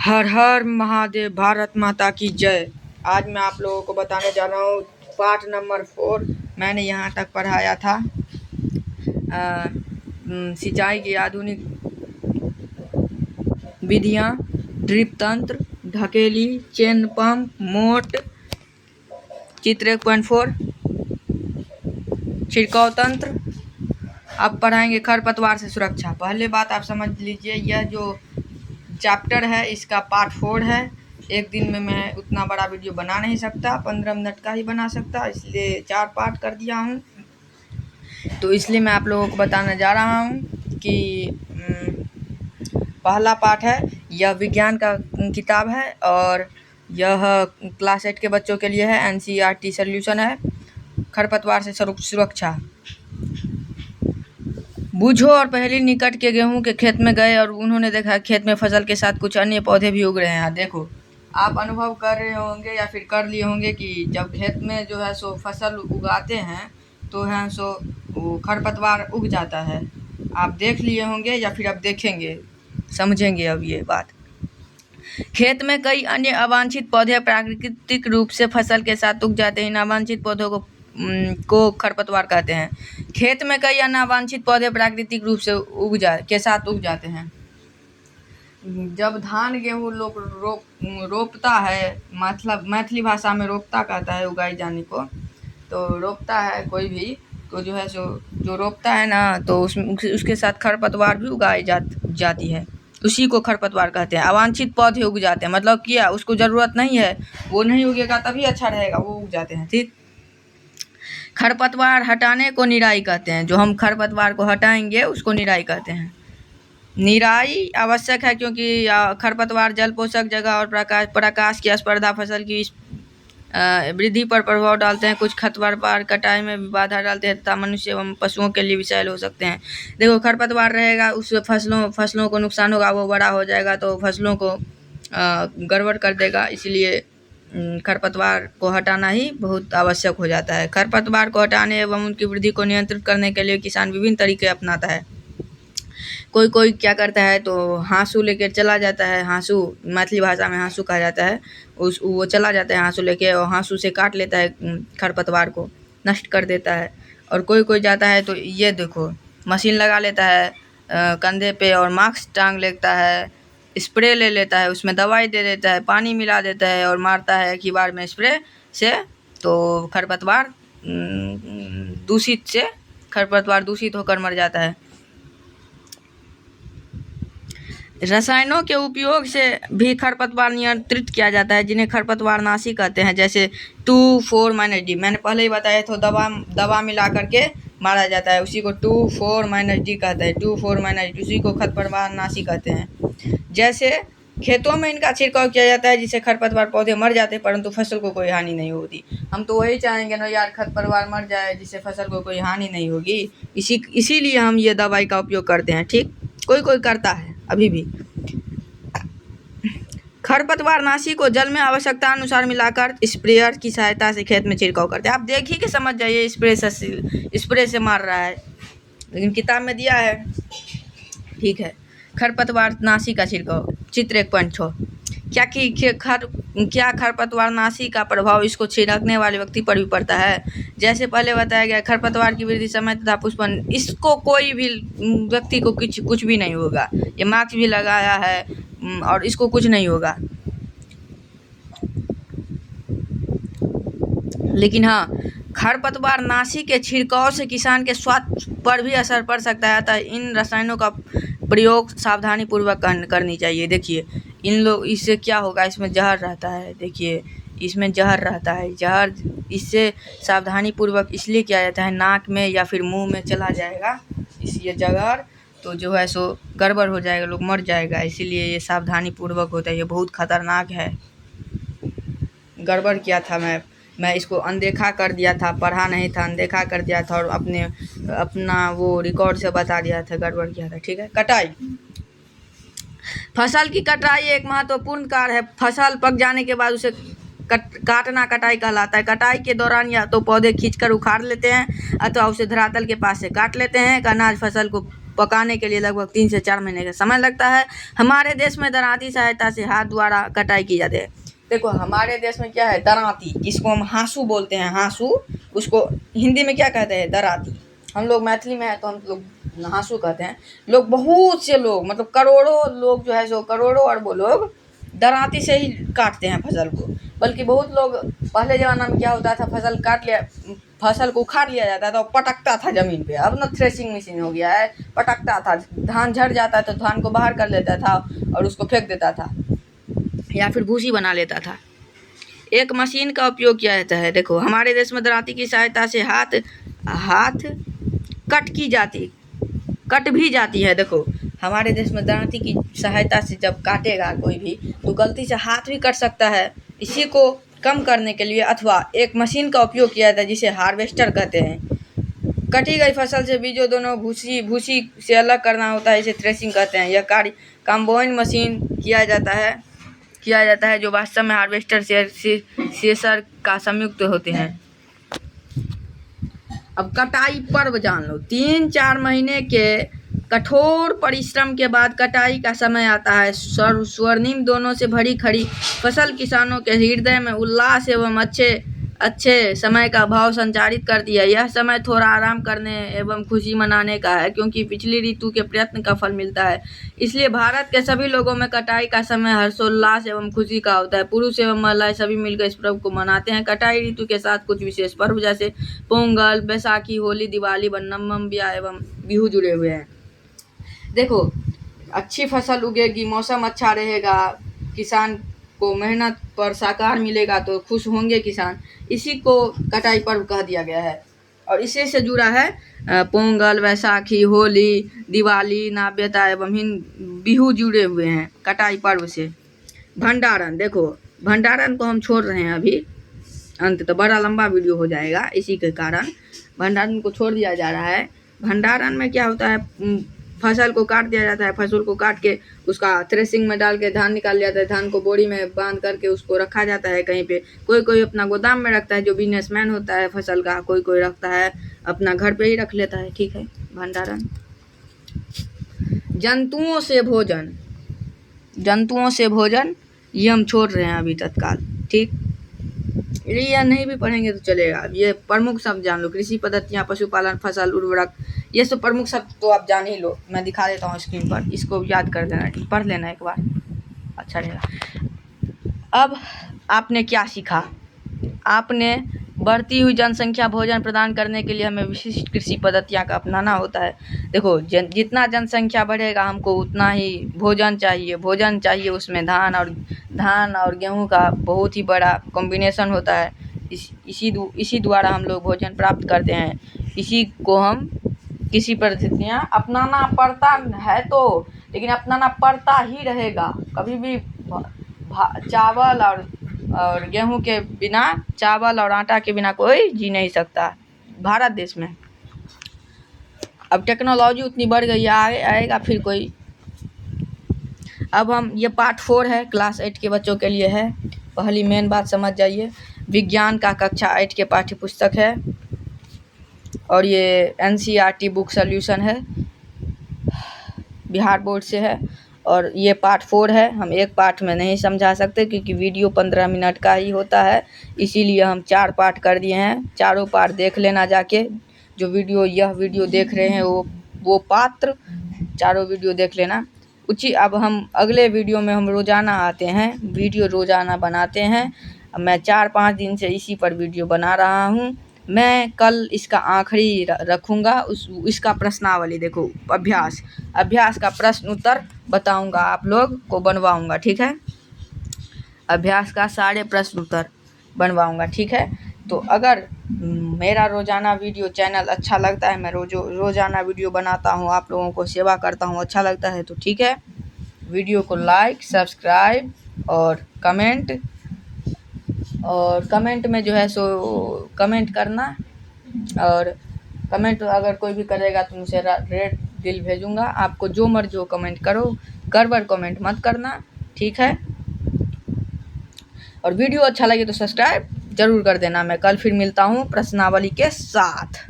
हर हर महादेव, भारत माता की जय। आज मैं आप लोगों को बताने जा रहा हूँ पाठ नंबर 4। मैंने यहाँ तक पढ़ाया था सिंचाई की आधुनिक विधियाँ, ड्रिप तंत्र, ढकेली, चेन पंप, मोट, चित्र 1.4, छिड़काव तंत्र। अब पढ़ाएंगे खरपतवार से सुरक्षा। पहले बात आप समझ लीजिए, यह जो चैप्टर है इसका पार्ट 4 है। एक दिन में मैं उतना बड़ा वीडियो बना नहीं सकता, 15 मिनट का ही बना सकता, इसलिए 4 पार्ट कर दिया हूँ। तो इसलिए मैं आप लोगों को बताने जा रहा हूँ कि पहला पार्ट है, यह विज्ञान का किताब है और यह क्लास 8 के बच्चों के लिए है। NCERT सॉल्यूशन है, खरपतवार से सुरक्षा। बूझो और पहली निकट के गेहूं के खेत में गए और उन्होंने देखा खेत में फसल के साथ कुछ अन्य पौधे भी उग रहे हैं। देखो, आप अनुभव कर रहे होंगे या फिर कर लिए होंगे कि जब खेत में जो है सो फसल उगाते हैं तो है सो वो खरपतवार उग जाता है। आप देख लिए होंगे या फिर आप देखेंगे, समझेंगे अब ये बात। खेत में कई अन्य अवांछित पौधे प्राकृतिक रूप से फसल के साथ उग जाते हैं। इन अवांछित पौधों को खरपतवार कहते हैं। खेत में कई अन्य अवांछित पौधे प्राकृतिक रूप से के साथ उग जाते हैं। जब धान गेहूँ लोग रोपता है, मतलब मैथिली भाषा में रोपता कहता है उगाई जाने को, तो रोपता है कोई भी, तो जो है सो जो रोपता है ना, तो उसके साथ खरपतवार भी उगाई जाती है। उसी को खरपतवार कहते हैं। अवांछित पौधे उग जाते हैं, मतलब क्या, उसको ज़रूरत नहीं है, वो नहीं उगेगा तभी अच्छा रहेगा, वो उग जाते हैं। ठीक, खरपतवार हटाने को निराई कहते हैं। जो हम खरपतवार को हटाएंगे उसको निराई कहते हैं। निराई आवश्यक है क्योंकि खरपतवार जल पोषक जगह और प्रकाश की स्पर्धा फसल की वृद्धि पर प्रभाव डालते हैं। कुछ खरपतवार कटाई में भी बाधा डालते हैं तथा मनुष्य एवं पशुओं के लिए विषैल हो सकते हैं। देखो, खरपतवार रहेगा, उससे फसलों को नुकसान होगा, वो बड़ा हो जाएगा तो फसलों को गड़बड़ कर देगा। इसलिए खरपतवार को हटाना ही बहुत आवश्यक हो जाता है। खरपतवार को हटाने एवं उनकी वृद्धि को नियंत्रित करने के लिए किसान विभिन्न तरीके अपनाता है। कोई क्या करता है तो हाँसू लेकर चला जाता है। हाँसू मैथिली भाषा में हाँसू कहा जाता है। वो चला जाता है हाँसू लेके और हाँसू से काट लेता है, खरपतवार को नष्ट कर देता है। और कोई जाता है तो ये देखो, मशीन लगा लेता है कंधे पे और मास्क टांग लेता है, स्प्रे ले लेता है, उसमें दवाई दे देता है, पानी मिला देता है और मारता है एक ही बार में स्प्रे से। तो खरपतवार दूषित होकर मर जाता है। रसायनों के उपयोग से भी खरपतवार नियंत्रित किया जाता है, जिन्हें खरपतवार नाशी कहते हैं, जैसे 2,4-D। मैंने पहले ही बताया था, दवा मिला करके मारा जाता है, उसी को 2,4-D कहते हैं। 2,4-D उसी को खरपतवार नाशी कहते हैं। जैसे खेतों में इनका छिड़काव किया जाता है जिससे खरपतवार पौधे मर जाते हैं परंतु फसल को कोई हानि नहीं होती। हम तो वही चाहेंगे ना यार, खरपतवार मर जाए जिससे फसल को कोई हानि नहीं होगी। इसीलिए हम ये दवाई का उपयोग करते हैं। ठीक, कोई करता है अभी भी। खरपतवार नाशी को जल में आवश्यकता अनुसार मिलाकर स्प्रेयर की सहायता से खेत में छिड़काव करते हैं। आप देखिए कि समझ जाइए, स्प्रे से मार रहा है, लेकिन किताब में दिया है। ठीक है, खरपतवार नाशी का छिड़काव, चित्र 1.6। क्या खरपतवार नाशी का प्रभाव इसको छिड़कने वाले व्यक्ति पर भी पड़ता है? जैसे पहले बताया गया, खरपतवार की वृद्धि समय तथा पुष्पन, इसको कोई भी व्यक्ति को कुछ भी नहीं होगा। ये मास्क भी लगाया है और इसको कुछ नहीं होगा। लेकिन हाँ, खरपतवार नाशी के छिड़काव से किसान के स्वास्थ्य पर भी असर पड़ सकता है, अतः इन रसायनों का प्रयोग सावधानी पूर्वक करनी चाहिए। देखिए, इससे क्या होगा, इसमें जहर रहता है। देखिए, इसमें जहर रहता है। जहर इससे सावधानी पूर्वक इसलिए किया जाता है, नाक में या फिर मुंह में चला जाएगा ये जहर, तो जो है सो गड़बड़ हो जाएगा, लोग मर जाएगा। इसीलिए ये सावधानी पूर्वक होता है, ये बहुत खतरनाक है। गड़बड़ किया था मैं इसको अनदेखा कर दिया था, पढ़ा नहीं था, अनदेखा कर दिया था और अपना वो रिकॉर्ड से बता दिया था, गड़बड़ किया था। ठीक है, कटाई। फसल की कटाई एक महत्वपूर्ण कार्य है। फसल पक जाने के बाद उसे काटना कटाई कहलाता है। कटाई के दौरान या तो पौधे खींचकर उखाड़ लेते हैं अथवा उसे धरातल के पास से काट लेते हैं। अनाज फसल को पकाने के लिए लगभग 3 से 4 महीने का समय लगता है। हमारे देश में दरांती सहायता से हाथ द्वारा कटाई की जाती है। देखो हमारे देश में क्या है, दरांती, जिसको हम हाँसू बोलते हैं, हाँसू, उसको हिंदी में क्या कहते हैं, दरांती। हम लोग मैथिली में है तो हम लोग हाँसू कहते हैं। लोग, बहुत से लोग, मतलब करोड़ों लोग जो है सो, करोड़ों अरबों लोग दरांती से ही काटते हैं फसल को। बल्कि बहुत लोग, पहले ज़माना में क्या होता था, फसल काट लिया, फसल को उखाड़ लिया जाता था और पटकता था ज़मीन पे। अब ना थ्रेसिंग मशीन हो गया है, पटकता था, धान झड़ जाता तो धान को बाहर कर लेता था और उसको फेंक देता था या फिर भूसी बना लेता था। एक मशीन का उपयोग किया जाता है। देखो हमारे देश में दरांती की सहायता से हाथ कट भी जाती है। देखो हमारे देश में दरांती की सहायता से जब काटेगा कोई भी तो गलती से हाथ भी कट सकता है। इसी को कम करने के लिए अथवा एक मशीन का उपयोग किया जाता है जिसे हार्वेस्टर कहते हैं। कटी गई फसल से बीजों दोनों भूसी से अलग करना होता है, इसे थ्रेसिंग कहते हैं। यह कार्य कंबाइन मशीन किया जाता है जो वास्तव में हार्वेस्टर से थ्रेशर का संयुक्त होते हैं। अब कटाई पर्व जान लो। 3-4 महीने के कठोर परिश्रम के बाद कटाई का समय आता है। स्वर्णिम दोनों से भरी खड़ी फसल किसानों के हृदय में उल्लास एवं अच्छे समय का भाव संचारित करती है। यह समय थोड़ा आराम करने एवं खुशी मनाने का है, क्योंकि पिछली ऋतु के प्रयत्न का फल मिलता है। इसलिए भारत के सभी लोगों में कटाई का समय हर्षोल्लास एवं खुशी का होता है। पुरुष एवं महिलाएं सभी मिलकर इस पर्व को मनाते हैं। कटाई ऋतु के साथ कुछ विशेष पर्व जैसे पोंगल, बैसाखी, होली, दिवाली, बन्नम एवं बिहू जुड़े हुए हैं। देखो अच्छी फसल उगेगी, मौसम अच्छा रहेगा, किसान को मेहनत पर साकार मिलेगा तो खुश होंगे किसान। इसी को कटाई पर्व कह दिया गया है। और इसी से जुड़ा है पोंगल, वैसाखी, होली, दिवाली, नाव्यता एवं बिहू जुड़े हुए हैं कटाई पर्व से। भंडारण, देखो भंडारण को हम छोड़ रहे हैं अभी, अंत तो बड़ा लंबा वीडियो हो जाएगा, इसी के कारण भंडारण को छोड़ दिया जा रहा है। भंडारण में क्या होता है, फसल को काट दिया जाता है, फसल को काट के उसका थ्रेसिंग में डाल के धान निकाल लिया जाता है, धान को बोरी में बांध करके उसको रखा जाता है कहीं पे। कोई अपना गोदाम में रखता है जो बिजनेसमैन होता है फसल का, कोई रखता है अपना घर पे ही रख लेता है, ठीक है। भंडारण। जंतुओं से भोजन ये हम छोड़ रहे हैं अभी तत्काल, ठीक। ये नहीं भी पढ़ेंगे तो चलेगा। ये प्रमुख शब्द जान लो, कृषि पद्धतियाँ, पशुपालन, फसल, उर्वरक, ये सब प्रमुख शब्द तो आप जान ही लो। मैं दिखा देता हूँ स्क्रीन पर, इसको याद कर देना, पढ़ लेना एक बार, अच्छा रहेगा। अब आपने क्या सीखा? आपने बढ़ती हुई जनसंख्या भोजन प्रदान करने के लिए हमें विशिष्ट कृषि पद्धतियाँ का अपनाना होता है। देखो जितना जनसंख्या बढ़ेगा हमको उतना ही भोजन चाहिए। उसमें धान और गेहूँ का बहुत ही बड़ा कॉम्बिनेशन होता है। इसी द्वारा हम लोग भोजन प्राप्त करते हैं। इसी को हम कृषि पद्धतियाँ अपनाना पड़ता है तो, लेकिन अपनाना पड़ता ही रहेगा। कभी भी चावल और गेहूं के बिना, चावल और आटा के बिना कोई जी नहीं सकता भारत देश में। अब टेक्नोलॉजी उतनी बढ़ गई है, आएगा फिर कोई। अब हम, ये पार्ट 4 है, क्लास 8 के बच्चों के लिए है। पहली मेन बात समझ जाइए, विज्ञान का कक्षा 8 के पाठ्य पुस्तक है और ये NCERT बुक सॉल्यूशन है, बिहार बोर्ड से है। और ये पार्ट 4 है। हम एक पार्ट में नहीं समझा सकते क्योंकि वीडियो 15 मिनट का ही होता है, इसीलिए हम 4 पार्ट कर दिए हैं। चारों पार्ट देख लेना जाके, जो यह वीडियो देख रहे हैं वो पात्र चारों वीडियो देख लेना। अब हम अगले वीडियो में हम रोज़ाना आते हैं, वीडियो रोज़ाना बनाते हैं। मैं 4-5 दिन से इसी पर वीडियो बना रहा हूँ। मैं कल इसका आखिरी रखूँगा, इसका प्रश्नावली, देखो अभ्यास का प्रश्न उत्तर बताऊँगा, आप लोग को बनवाऊँगा, ठीक है। अभ्यास का सारे प्रश्न उत्तर बनवाऊँगा, ठीक है। तो अगर मेरा रोज़ाना वीडियो चैनल अच्छा लगता है, मैं रोज़ाना वीडियो बनाता हूँ, आप लोगों को सेवा करता हूँ, अच्छा लगता है तो ठीक है, वीडियो को लाइक, सब्सक्राइब और कमेंट में जो है सो कमेंट करना। और कमेंट अगर कोई भी करेगा तो मुझे रेड दिल भेजूँगा। आपको जो मर्जी हो कमेंट करो, गड़बड़ कमेंट मत करना, ठीक है। और वीडियो अच्छा लगे तो सब्सक्राइब ज़रूर कर देना। मैं कल फिर मिलता हूँ प्रश्नावली के साथ।